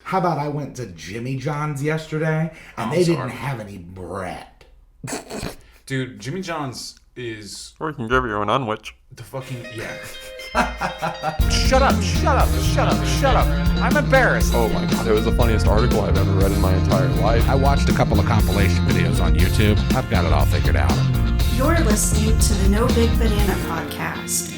How about I went to Jimmy John's yesterday and they didn't have any bread? Dude, Jimmy John's is... Or you can give you an unwich. The fucking... Yeah. Shut up. I'm embarrassed. Oh my god, it was the funniest article I've ever read in my entire life. I watched a couple of compilation videos on YouTube. I've got it all figured out. You're listening to the No Big Banana Podcast.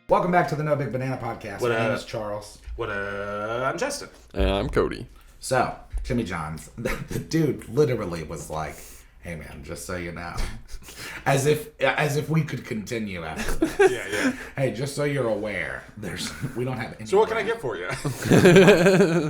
Welcome back to the No Big Banana Podcast. My name is Charles. I'm Justin. And I'm Cody. So, Jimmy John's, the dude literally was like, hey man, just so you know. As if we could continue after this. Yeah. Hey, just so you're aware, we don't have any. So what can I get for you?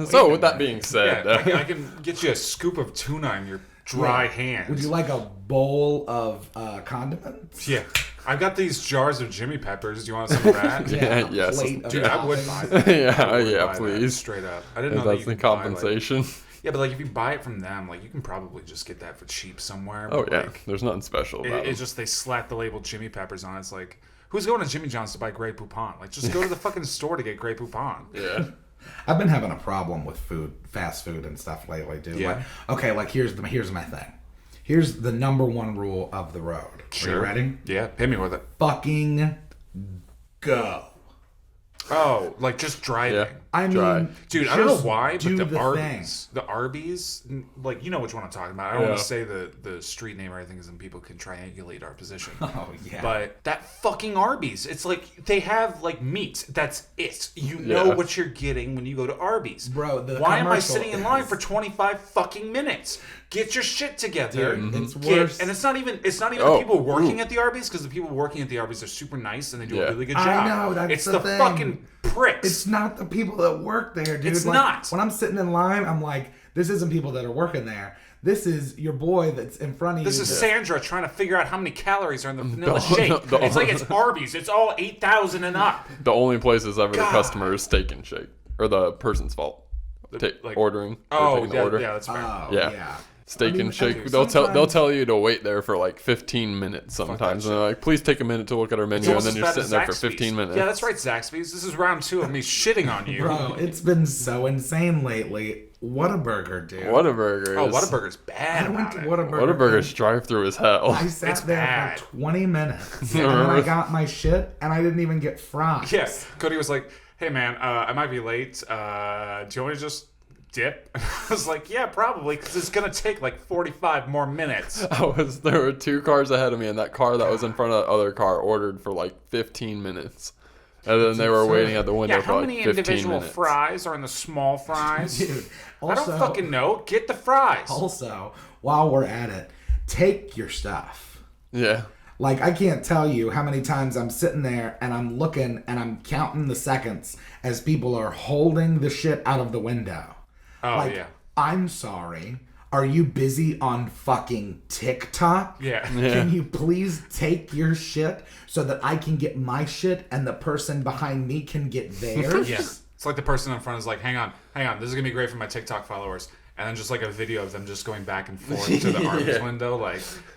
So with that being said, I can get you a scoop of tuna in your dry hands. Would you like a bowl of condiments? Yeah. I've got these jars of Jimmy Peppers. Do you want some of that? Yeah, yes. Dude, I would buy that. yeah, please. Straight up. I didn't know that's that you the could compensation. Yeah, but like if you buy it from them, like you can probably just get that for cheap somewhere. Oh but, yeah, like, there's nothing special about it. It's just they slap the label Jimmy Peppers on. It's like, who's going to Jimmy John's to buy Grey Poupon? Like, just go to the fucking store to get Grey Poupon. Yeah. I've been having a problem with fast food and stuff lately, dude. Yeah. Here's my thing. Here's the number one rule of the road. Sure. Are you ready? Yeah, hit me with it. Fucking go. Oh, like just driving. Yeah. I mean, Try. Dude, I don't know just why, do but the Arbys. Arbys, like, you know which one I'm talking about. I don't want Yeah. to say the street name or anything because then people can triangulate our position. Oh, yeah. But that fucking Arby's, it's like they have like meat. That's it. You know Yeah. what you're getting when you go to Arby's. Bro, the why am I commercial sitting in line is- for 25 fucking minutes? Get your shit together. Dude, it's worse. And it's not even Oh, the people working ooh. at the Arby's, because the people working at the Arby's are super nice and they do Yeah. a really good job. I know, that's it's the the thing. fucking pricks. It's not the people that work there, dude. It's Like, not. When I'm sitting in line, I'm like, this isn't people that are working there. This is your boy that's in front of you. This is Sandra trying to figure out how many calories are in the vanilla The- shake. the- It's like it's Arby's. It's all 8,000 and up. The only places ever God. the customer is Steak and Shake, or the person's fault. like- Ordering. Oh, taking the order. yeah, that's fair. Oh, Yeah. yeah. Steak I mean, and Shake. okay, They'll sometimes- tell you to wait there for like 15 minutes sometimes, and they're like, "Please take a minute to look at our menu," and Almost then as you're bad sitting as there for Zaxby's. 15 minutes. Yeah, that's right, Zaxby's. This is round 2 of me shitting on you. Bro, it's been so insane lately. Whataburger, dude. Whataburger. Oh, is- Whataburger's bad. I went to about it. Whataburger. Whataburger's drive-through as hell. I sat It's there bad. for 20 minutes. And then I got my shit, and I didn't even get fries. Yes. Cody was like, "Hey man, I might be late. Do you want me to just dip?" I was like, "Yeah, probably, because it's gonna take like 45 more minutes." There were 2 cars ahead of me, and that car that was in front of the other car ordered for like 15 minutes. And then they were waiting at the window Yeah, for how like many 15 individual minutes. fries are in the small fries? Dude, I also, don't fucking know. Get the fries. Also, while we're at it, take your stuff. Yeah. Like, I can't tell you how many times I'm sitting there and I'm looking and I'm counting the seconds as people are holding the shit out of the window. Oh, Like, yeah. I'm sorry. Are you busy on fucking TikTok? Yeah. Can you please take your shit so that I can get my shit and the person behind me can get theirs? Yeah. It's like the person in front is like, hang on. This is going to be great for my TikTok followers. And then just like a video of them just going back and forth to the Arby's window,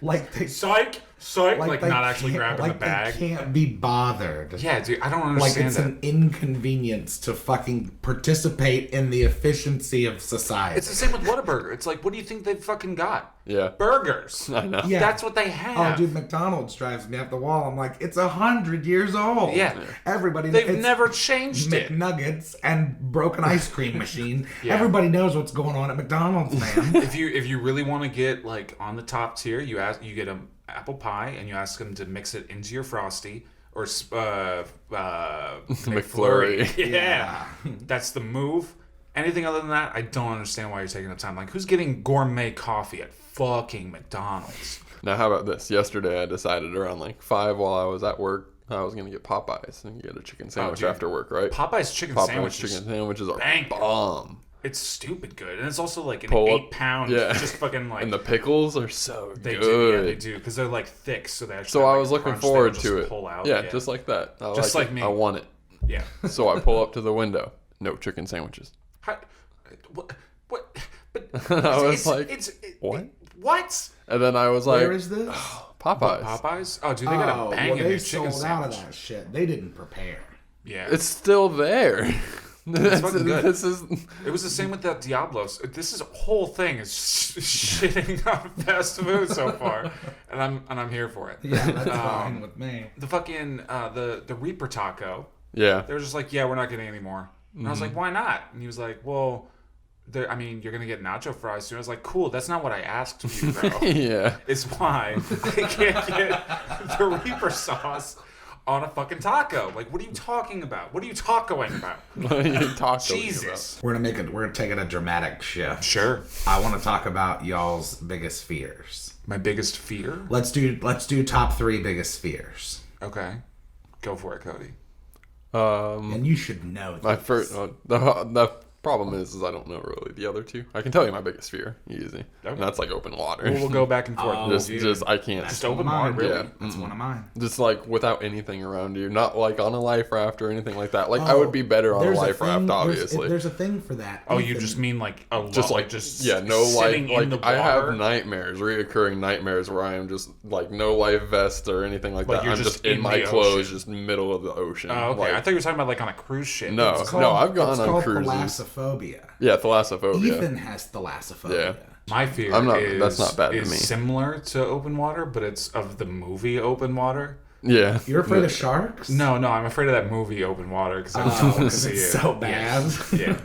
like They, psych, like they not actually can't- grabbing the bag. They can't be bothered. Yeah, dude, I don't Like, understand it's that. an inconvenience to fucking participate in the efficiency of society. It's the same with Whataburger. It's like, what do you think they've fucking got? Yeah. Burgers. I know. Yeah. That's what they have. Oh, dude, McDonald's drives me up the wall. I'm like, it's 100 years old. Yeah. Everybody, They've it's never changed it. McNuggets and broken ice cream machine. Yeah. Everybody knows what's going on at McDonald's, man. If you really want to get like on the top tier, you get an apple pie and you ask them to mix it into your Frosty or McFlurry. Yeah, that's the move. Anything other than that, I don't understand why you're taking the time. Like, who's getting gourmet coffee at fucking McDonald's? Now, how about this? Yesterday, I decided around like 5 while I was at work, I was going to get Popeyes and get a chicken sandwich dude. after work, right? Popeyes chicken sandwiches. chicken sandwiches are bang. bomb. It's stupid good, and it's also like an Pull up- 8-pound, yeah. just fucking like. And the pickles are so they good. do, yeah, they do, because they're like thick, so they actually. So have, I like, was a looking crunch they forward don't to just it. Pull out. Yeah, just like that. I Just like it. me. I want it. Yeah. So I pull up to the window. No chicken sandwiches. How, what? But I was like, what? what? What? And then I was like, Where is this? Popeyes. Popeyes? Oh, dude, they got a bang well, in they their chicken sold out of sandwich. that shit. They didn't prepare. Yeah. It's still there. It's fucking good. This is It was the same with that Diablos. This whole thing is shitting on fast food so far, and I'm here for it. Yeah, that's fine with me. The fucking the Reaper taco. yeah. They were just like, yeah, we're not getting any more. And I was like, why not? And he was like, well, you're gonna get nacho fries soon. I was like, cool. That's not what I asked you, though. Yeah. It's why I can't get the Reaper sauce on a fucking taco. Like, what are you talking about? What are you tacoing about? What are you talking Jesus. We're gonna take it a dramatic shift. Sure. I want to talk about y'all's biggest fears. My biggest fear? Let's do top 3 biggest fears. Okay. Go for it, Cody. about? And you should know My this. first the problem is I don't know really the other two. I can tell you my biggest fear, easy, and that's like open water. We'll go back and forth. just I can't. Just open water, mine, really? Yeah. That's one of mine. Just like without anything around you, not like on a life raft or anything like that. Like I would be better on a There's life thing- raft, there's- obviously. There's a thing for that. Oh, you Ethan. just mean like a Just lot, like just yeah, no life. sitting in the Like I water? have nightmares, reoccurring nightmares where I am just like no life vest or anything like Like that. you're I'm just just in in my the clothes, ocean. just middle of the ocean. Oh, okay. Like, I thought you were talking about like on a cruise ship. No. It's No, I've gone it's on called cruises. Thalassophobia. yeah, thalassophobia. Ethan has thalassophobia. Yeah. My fear that's not bad to is me. similar to open water, but it's of the movie Open Water. Yeah, You're afraid of sharks? No, I'm afraid of that movie Open Water because I don't want to because see it's it. so bad. Yeah.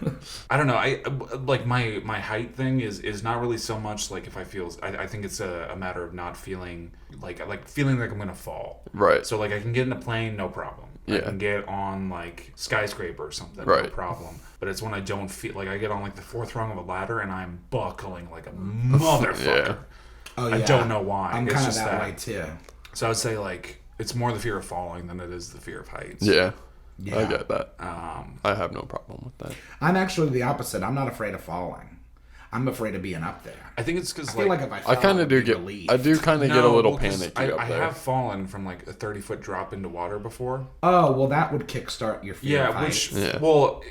I don't know. I like my height thing is not really so much like if I feel. I think it's a matter of not feeling like feeling like I'm gonna fall. Right. So like I can get in a plane, no problem. I Yeah. can get on like skyscraper or something, no Right. problem. But it's when I don't feel like I get on like the 4th rung of a ladder and I'm buckling like a motherfucker. Yeah. Oh, yeah. I don't know why. I'm It's kind of just that way too. So I would say like it's more the fear of falling than it is the fear of heights. Yeah. Yeah. I get that. I have no problem with that. I'm actually the opposite. I'm not afraid of falling. I'm afraid of being up there. I think it's because I feel like if I fell, I kind of it'd do be get. relief. I do kind of get a little panicky I up there. have fallen from like a 30-foot drop into water before. Oh, well, that would kickstart your fear of Yeah, which heights. Yeah. well,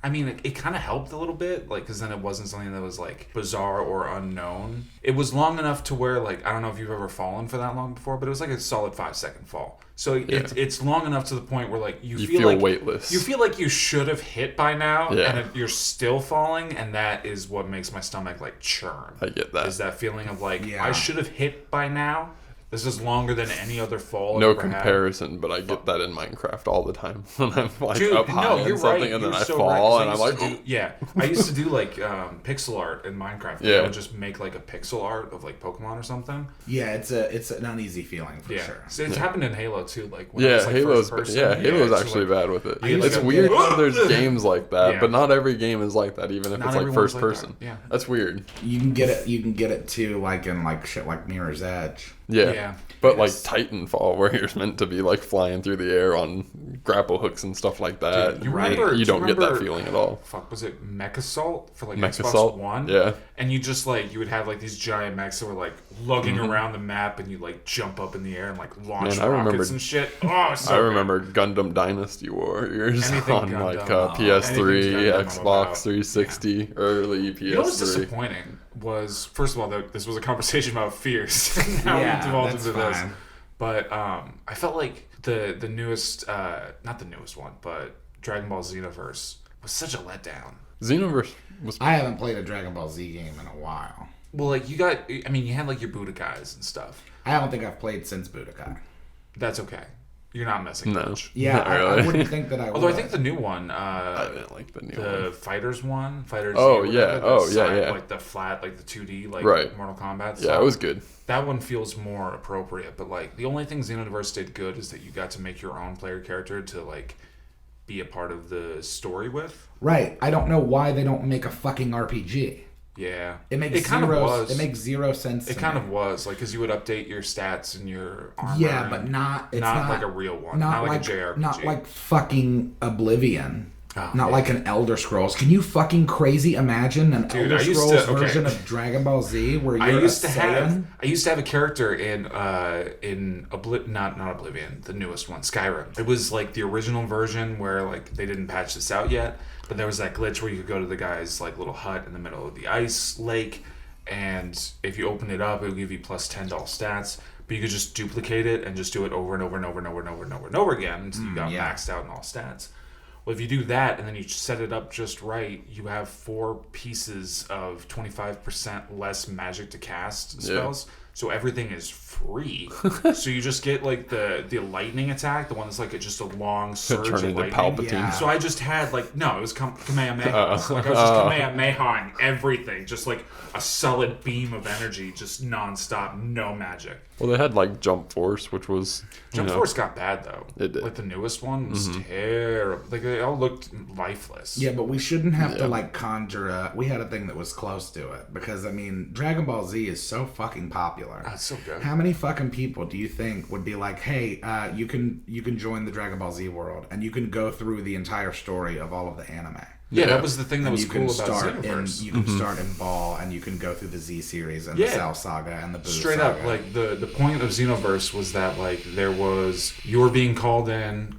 I mean, it kind of helped a little bit, like because then it wasn't something that was like bizarre or unknown. It was long enough to where like I don't know if you've ever fallen for that long before, but it was like a solid 5-second fall. So it's long enough to the point where like you feel like weightless. You feel like you should have hit by now, Yeah. and you're still falling, and that is what makes my stomach like churn. I get that. Is that feeling of like Yeah. I should have hit by now. This is longer than any other fall. No I've ever had. comparison, but I get that in Minecraft all the time when I'm like Dude, up high no, and you're something, right. and then You're I so fall, right, 'cause and I I'm used like, to do, yeah. I used to do like pixel art in Minecraft. Yeah. I would just make like a pixel art of like Pokemon or something. Yeah, it's an uneasy feeling for Yeah, sure. so it's happened in Halo too. Like when it's yeah, like Halo's first person. Halo's it's actually like, bad with it. you get It's like a- weird how there's games like that, Yeah. but not every game is like that. Even if Not it's like everyone's first like that, person, yeah. that's weird. You can get it too, like in like shit like Mirror's Edge. Yeah. Yeah. But Yes. like Titanfall, where you're meant to be like flying through the air on grapple hooks and stuff like that, Dude, you remember- you do you don't get that remember- feeling at all. Fuck, was it Mech Assault for like Mech Xbox Assault? One? Yeah. And you just like you would have like these giant mechs that were like lugging around the map, and you like jump up in the air and like launch Man, I rockets remember- and shit. Oh, so I good. remember Gundam Dynasty Warriors Anything on Gundam. like Oh, PS3, anything Gundam I'm Xbox about. 360, early PS3. You know what's disappointing was, first of all, that this was a conversation about fears. Now Yeah, we devolved that's into this. fine. But I felt like the newest, not the newest one, but Dragon Ball Xenoverse was such a letdown. Xenoverse was I haven't played a Dragon Ball Z game in a while. Well, like you had like your Budokais and stuff. I don't think I've played since Budokai. That's okay. You're not missing no. much. Yeah, Not I really. wouldn't think that I would. Although I think the new one, I didn't like the new the one. Fighters one, Fighters. Oh, Z or yeah. whatever, the Oh, yeah, side, yeah. Like the flat, like the 2D, like Right. Mortal Kombat. Yeah, it was good. That one feels more appropriate, but like the only thing Xenoverse did good is that you got to make your own player character to like be a part of the story with. Right. I don't know why they don't make a fucking RPG. Yeah, It makes kind of zero. was. It makes zero sense. It to kind me. of was like because you would update your stats and your armor. Yeah, but and not. It's not not like a real one. Not, Not like like a JRPG. Not like fucking Oblivion. Oh, not yeah. like an Elder Scrolls. Can you fucking crazy imagine an Dude, Elder I used Scrolls to- okay. version of Dragon Ball Z where I you're used a to Saiyan? have a character in not Oblivion, the newest one, Skyrim. It was like the original version where like they didn't patch this out yet, but there was that glitch where you could go to the guy's like little hut in the middle of the ice lake, and if you open it up, it would give you plus 10 to all stats. But you could just duplicate it and just do it over and over and over and over and over and over and over again until you got yeah. maxed out in all stats. Well, if you do that and then you set it up just right, you have 4 pieces of 25% less magic to cast spells. So everything is free. So you just get like the lightning attack, the one that's like just a long surge of lightning. Palpatine. Yeah. So I just had like, no, it was Kamehameha. Like I was just Kamehameha-ing everything. Just like a solid beam of energy, just nonstop, no magic. Well, they had like Jump Force, which was Jump Force got bad though. It did. Like the newest one was terrible. Like they all looked lifeless. Yeah, but we shouldn't have to like conjure we had a thing that was close to it because I mean Dragon Ball Z is so fucking popular. That's so good. How many fucking people do you think would be like, hey, you can join the Dragon Ball Z world and you can go through the entire story of all of the anime. Yeah, that was the thing that And was you cool can about start Xenoverse. you can start in Ball and you can go through the Z series and the Cell Saga and the Boo Straight Saga. up, like the point of Xenoverse was that like you were being called in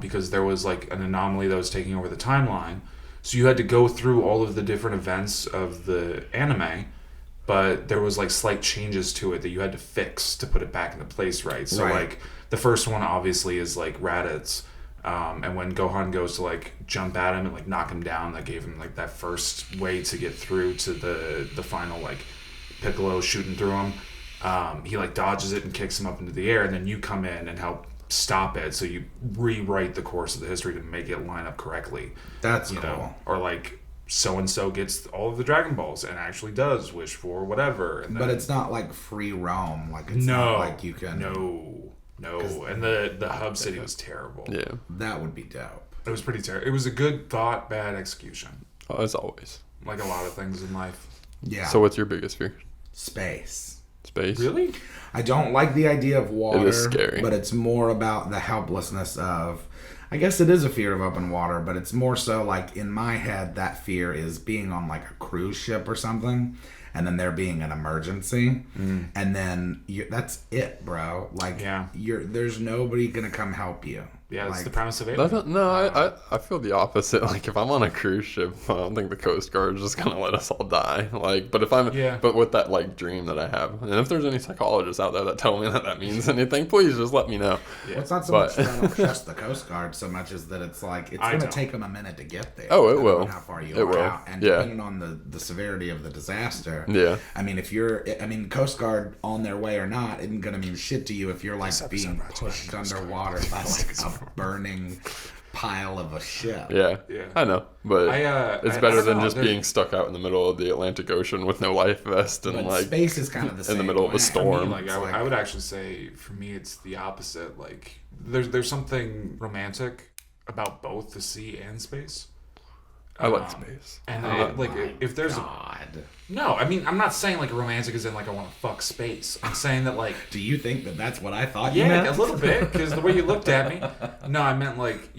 because there was like an anomaly that was taking over the timeline. So you had to go through all of the different events of the anime, but there was like slight changes to it that you had to fix to put it back into place, right? So like the first one obviously is like Raditz. And when Gohan goes to like jump at him and like knock him down, that gave him like that first way to get through to the final like Piccolo shooting through him. He like dodges it and kicks him up into the air, and then you come in and help stop it. So you rewrite the course of the history to make it line up correctly. That's you cool. know? Or like so and so gets all of the Dragon Balls and actually does wish for whatever. And But it's not like free roam. Like it's not like you can. No, and the hub city was terrible. Yeah. That would be dope. It was pretty terrible. It was a good thought, bad execution. As always. Like a lot of things in life. Yeah. So what's your biggest fear? Space. Space? Really? I don't like the idea of water. It is scary. But it's more about the helplessness of. I guess it is a fear of open water, but it's more so like in my head that fear is being on like a cruise ship or something, and then there being an emergency, and then that's it, bro. Like there's nobody gonna come help you. Yeah, that's like, the premise of it. I feel the opposite. Like if I'm on a cruise ship, I don't think the Coast Guard is just gonna let us all die. Like, but if but with that like dream that I have, and if there's any psychologists out there that tell me that means anything, please just let me know. Yeah. Well, it's not so much that I don't trust the Coast Guard so much as that it's like it's gonna take them a minute to get there. Oh, it will. How far you are out, and depending on the severity of the disaster. Yeah. I mean, Coast Guard on their way or not isn't gonna mean shit to you if you're like being pushed underwater by like a burning pile of a ship. Yeah, I know, but it's better than just know, being stuck out in the middle of the Atlantic Ocean with no life vest and like space is kind of the same in the middle of a storm. I would actually say for me it's the opposite. Like there's something romantic about both the sea and space. I like space. And if there's no, I mean, I'm not saying like romantic as in like I want to fuck space. I'm saying that like. Do you think that that's what I thought? Yeah, you meant? a little bit, because the way you looked at me. No, I meant like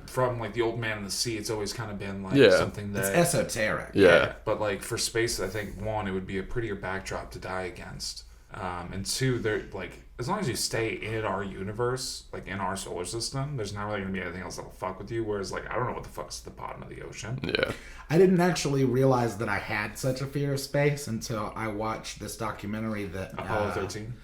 from like the Old Man in the Sea. It's always kind of been like something that it's esoteric. Yeah, but like for space, I think one, it would be a prettier backdrop to die against, and two, they're like. As long as you stay in our universe, like in our solar system, there's not really gonna be anything else that'll fuck with you. Whereas, like, I don't know what the fuck's at the bottom of the ocean. Yeah. I didn't actually realize that I had such a fear of space until I watched this documentary that Apollo 13.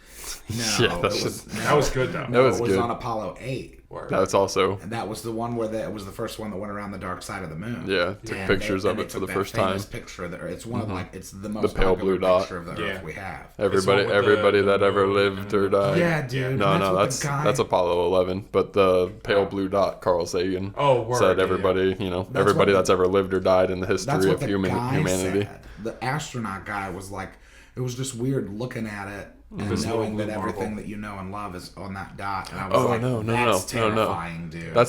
No, that was good though. No, it was on Apollo 8. That's also. And that was the one where it was the first one that went around the dark side of the moon. Yeah, took pictures of it for the first time. Picture there. It's one of it's the most pale blue dot picture of the Earth we have. Everybody that ever lived or died. Yeah, dude. No, that's Apollo 11. But the pale blue dot, Carl Sagan said everybody, everybody that's ever lived or died in the history of humanity. Said. The astronaut guy was like, it was just weird looking at it. And knowing that everything that you know and love is on that dot, and I was that's terrifying, dude. That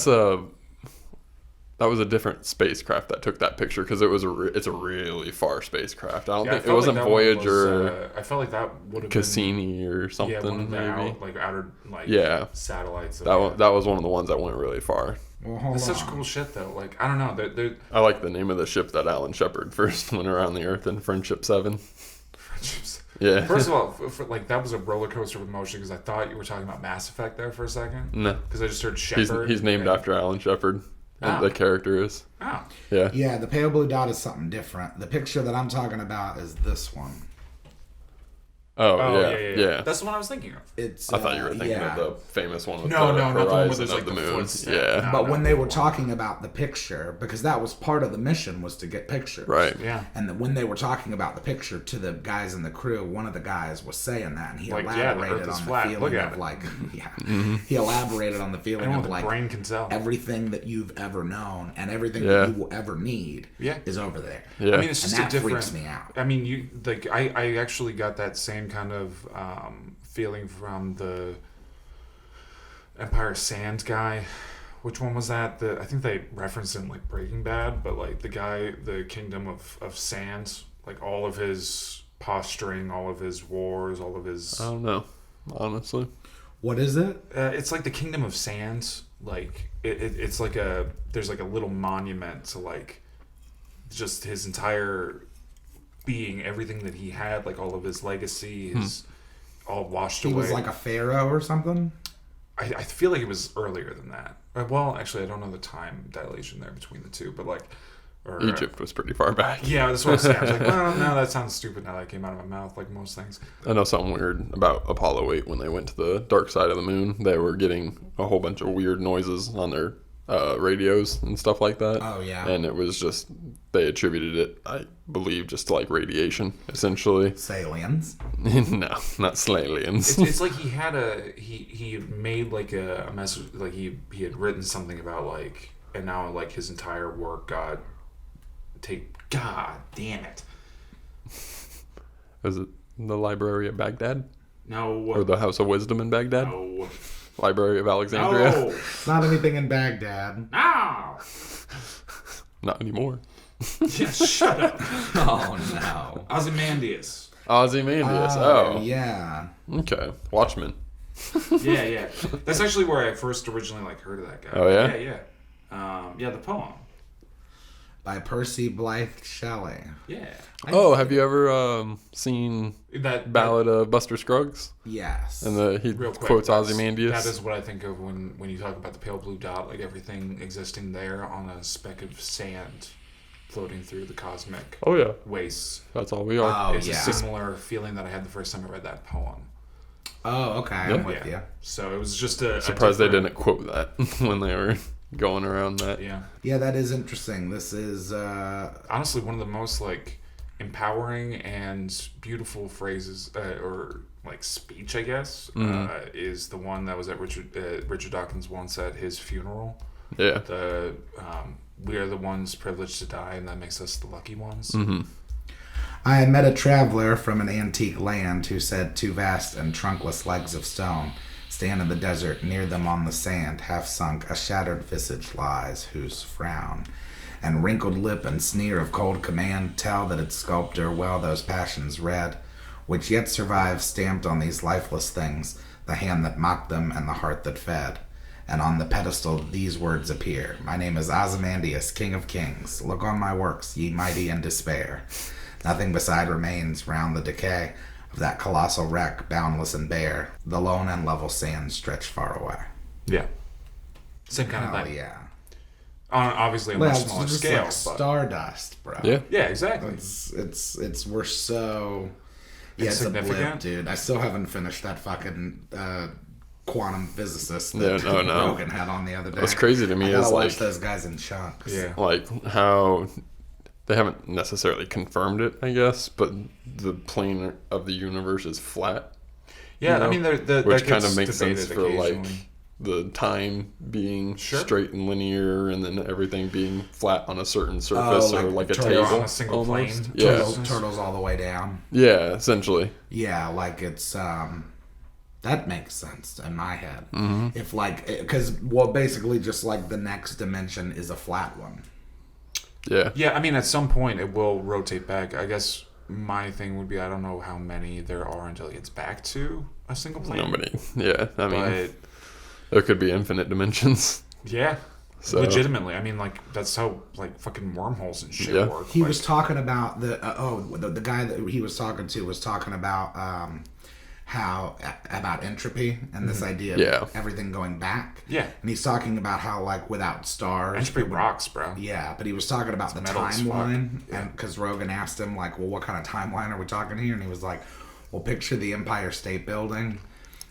was a different spacecraft that took that picture because it's a really far spacecraft. I don't think it wasn't Voyager. I felt like that would have Cassini or something. Yeah, one of the maybe outer satellites. That was one of the ones that went really far. Well, that's such cool shit though. Like I don't know. I like the name of the ship that Alan Shepard first went around the Earth in Friendship 7. Yeah. First of all, that was a roller coaster with emotion because I thought you were talking about Mass Effect there for a second. No, because I just heard Shepard. He's named after Alan Shepard. The character is. Oh. Yeah. Yeah, the pale blue dot is something different. The picture that I'm talking about is this one. Oh, yeah. That's the one I was thinking of. It's I thought you were thinking of the famous one with No, the not the one where horizon there's, of like, the the moon. footstep. Yeah. No. but when they were talking about the picture, because that was part of the mission, was to get pictures. Right. Yeah. And when they were talking about the picture to the guys in the crew, one of the guys was saying that, and he Like, yeah, the elaborated Earth is on flat. the Look feeling at of it. like, he elaborated on the feeling Anyone of with a like brain can tell. everything that you've ever known and everything that you will ever need is over there. Yeah. I mean, it's just And a that different. freaks me out. I mean, you like I actually got that same kind of feeling from the Empire Sand guy. Which one was that? I think they referenced it in like Breaking Bad, but like the guy, the Kingdom of Sand, like all of his posturing, all of his wars, all of his. I don't know, honestly. What is it? It's like the Kingdom of Sand. Like it's like there's like a little monument to like just his entire being, everything that he had, like all of his legacy, his all washed away. He was like a pharaoh or something? I feel like it was earlier than that. Well, actually, I don't know the time dilation there between the two, but like... Egypt was pretty far back. Yeah, that's what I was saying. I was like, well, no, that sounds stupid now that came out of my mouth, like most things. I know something weird about Apollo 8 when they went to the dark side of the moon. They were getting a whole bunch of weird noises on their radios and stuff like that. Oh, yeah. And it was just, they attributed it, I believe, just to like radiation, essentially. Saliens? No, not Slaylians. It's like he had he had made like a message, like he had written something about like, and now like his entire work got God damn it. Is it the Library of Baghdad? No. Or the House of Wisdom in Baghdad? No. Library of Alexandria? No. It's not anything in Baghdad. No. Not anymore. Yeah, shut up. Oh, no. Ozymandias. Ozymandias. Oh. Yeah. Okay. Watchmen. Yeah. That's actually where I first originally like heard of that guy. Oh, yeah? Yeah, the poem. By Percy Blythe Shelley. Yeah. Oh, have you ever seen That Ballad of Buster Scruggs? Yes. And he real quick, quotes that Ozymandias. is what I think of when you talk about the pale blue dot, like everything existing there on a speck of sand floating through the cosmic Oh, yeah. wastes. That's all we are. Oh, It's yeah. a similar feeling that I had the first time I read that poem. Oh, okay. I'm with you. So it was just a Surprised they different- didn't quote that when they were going around that. Yeah. Yeah, that is interesting. This is... Honestly, one of the most like empowering and beautiful phrases or like speech, I guess, is the one that was at Richard Dawkins once at his funeral. Yeah. The we are the ones privileged to die, and that makes us the lucky ones. Mm-hmm. I had met a traveler from an antique land who said 2 vast and trunkless legs of stone stand in the desert. Near them on the sand, half sunk, a shattered visage lies, whose frown and wrinkled lip and sneer of cold command tell that its sculptor well those passions read, which yet survive stamped on these lifeless things, the hand that mocked them and the heart that fed. And on the pedestal these words appear: My name is Ozymandias, King of Kings. Look on my works, ye mighty in despair. Nothing beside remains round the decay of that colossal wreck, boundless and bare. The lone and level sands stretch far away. Yeah. Same kind of Oh, thing. yeah. On obviously a Well, much it's smaller just scale. like But stardust, bro. Yeah. yeah, exactly. It's we're so... Yeah, it's a blip, Insignificant? dude. I still haven't finished that fucking quantum physicist Yeah, that no. Rogan had on the other day. What's crazy to me I gotta is, watch like- those guys in chunks. Yeah. Like how they haven't necessarily confirmed it, I guess, but the plane of the universe is flat. Yeah, you know? I mean, Which that kind gets of makes sense debated for like occasionally. the time being Sure. straight and linear, and then everything being flat on a certain surface or like a turtles table on a single almost. plane. Yeah, Turtles all the way down. yeah, essentially. Yeah, like it's that makes sense in my head. Mm-hmm. If like, because well, basically just like the next dimension is a flat one. Yeah, Yeah, I mean, at some point it will rotate back. I guess my thing would be, I don't know how many there are until it gets back to a single plane. nobody. Yeah, I mean, But there could be infinite dimensions. yeah, So- legitimately. I mean, like that's how like fucking wormholes and shit Yeah. work. He like, was talking about the guy that he was talking to was talking about about entropy and this idea of Yeah. everything going back. Yeah. And he's talking about how like without stars, entropy it would- rocks, bro. Yeah, but he was talking about the metal as fuck. timeline, Yeah. and because Rogan asked him like, "Well, what kind of timeline are we talking here?" And he was like, Well, picture the Empire State Building,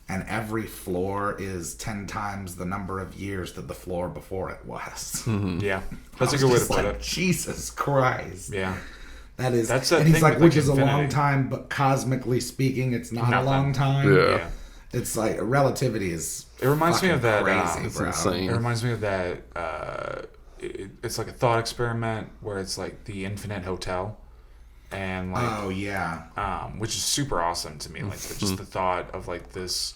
and every floor is 10 times the number of years that the floor before it was. Yeah, that's a good way to put it. Jesus Christ. Yeah. That's and he's like, which is infinity. A long time, but cosmically speaking, it's not a long time. Yeah. It's like relativity is. It reminds me of that. Crazy, bro. Insane. It reminds me of that. It's like a thought experiment where it's like the Infinite Hotel, and like which is super awesome to me. Like just the thought of like this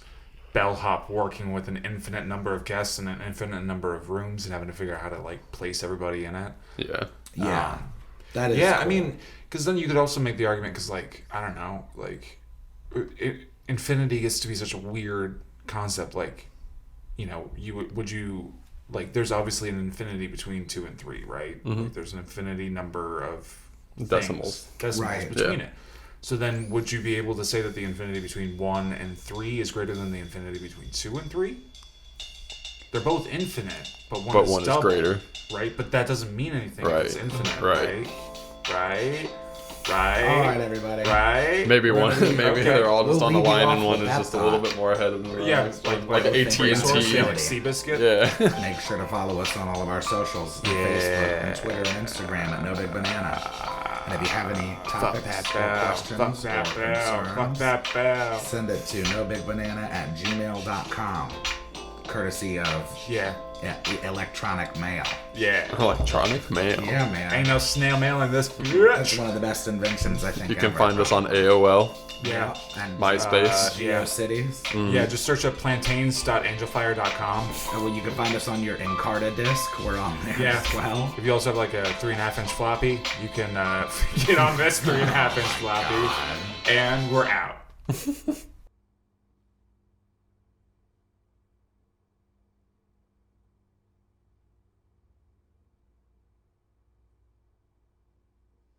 bellhop working with an infinite number of guests and an infinite number of rooms and having to figure out how to like place everybody in it. Yeah. Yeah. That is. Yeah, cool. I mean, because then you could also make the argument because like I don't know, like infinity gets to be such a weird concept. Like, you know, would you like? There's obviously an infinity between 2 and 3, right? Like, there's an infinity number of decimals right. between it. So then, would you be able to say that the infinity between 1 and 3 is greater than the infinity between 2 and 3? They're both infinite, but one is double, greater, right? But that doesn't mean anything. Right. It's infinite, Right. All right, everybody. Right. Maybe they're all just on the line, and one is just a little bit more ahead of the rest. Like AT&T, like Seabiscuit. Yeah. Make sure to follow us on all of our socials, Facebook and Twitter and Instagram at No Big Banana. And if you have any topics or questions or concerns, send it to nobigbanana@gmail.com, courtesy of electronic mail. Yeah. Electronic mail. Yeah, man. Ain't no snail mail in this. That's one of the best inventions, I think. You can find us on AOL. Yeah. And MySpace. GeoCities. Yeah, just search up plantains.angelfire.com. Well, you can find us on your Encarta disc. We're on there as well. If you also have like a 3.5-inch floppy, you can get on this 3.5-inch floppy. And we're out.